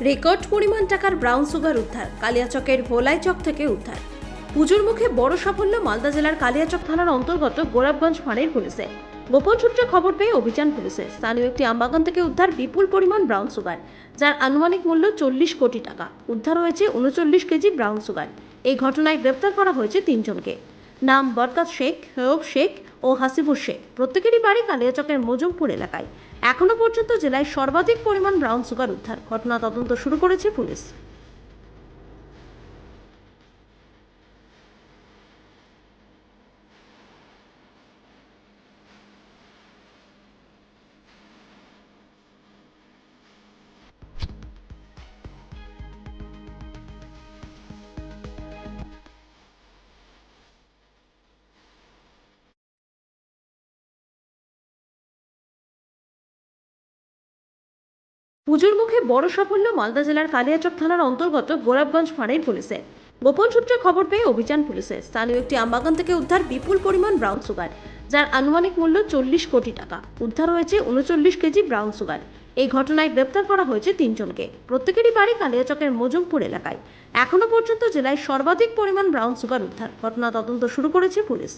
Record পরিমাণ টাকার brown sugar উদ্ধার। কালিয়াচকের ভোলাইচক থেকে উদ্ধার। পুজোর মুখে বড় সাফল্য মালদা জেলার কালিয়াচক থানার অন্তর্গত গোলাপগঞ্জ ফাঁড়ির পুলিশে। গোপন সূত্রে খবর পেয়ে অভিযান পুলিশের স্থানীয় একটি আমবাগান থেকে উদ্ধার বিপুল পরিমাণ ব্রাউন সুগার, যার আনুমানিক মূল্য 40 কোটি টাকা। উদ্ধার হয়েছে 39 কেজি ব্রাউন সুগার। এই ঘটনায় গ্রেপ্তার করা হয়েছে তিনজনকে। নাম বরকত শেখ, হেয়ব শেখ ও হাসিবুর শেখ। প্রত্যেকেরই বাড়ি কালিয়াচকের মজুমপুর এলাকায়। এখনো পর্যন্ত জেলায় সর্বাধিক পরিমাণ ব্রাউন সুগার উদ্ধার। ঘটনা তদন্ত শুরু করেছে পুলিশ। পুজোর মুখে বড় সাফল্য মালদা জেলার কালিয়াচক থানার অন্তর্গত গোলাপগঞ্জ ফাঁড়ির পুলিশে। গোপন সূত্রে খবর পেয়ে অভিযান পুলিশের স্থানীয় একটি আমবাগান থেকে উদ্ধার বিপুল পরিমাণ ব্রাউন সুগার, যার আনুমানিক মূল্য 40 কোটি টাকা। উদ্ধার হয়েছে 39 কেজি ব্রাউন সুগার। এই ঘটনায় গ্রেপ্তার করা হয়েছে তিনজনকে। প্রত্যেকেরই বাড়ি কালিয়াচকের মজুমপুর এলাকায়। এখনো পর্যন্ত জেলায় সর্বাধিক পরিমাণ ব্রাউন সুগার উদ্ধার। ঘটনা তদন্ত শুরু করেছে পুলিশ।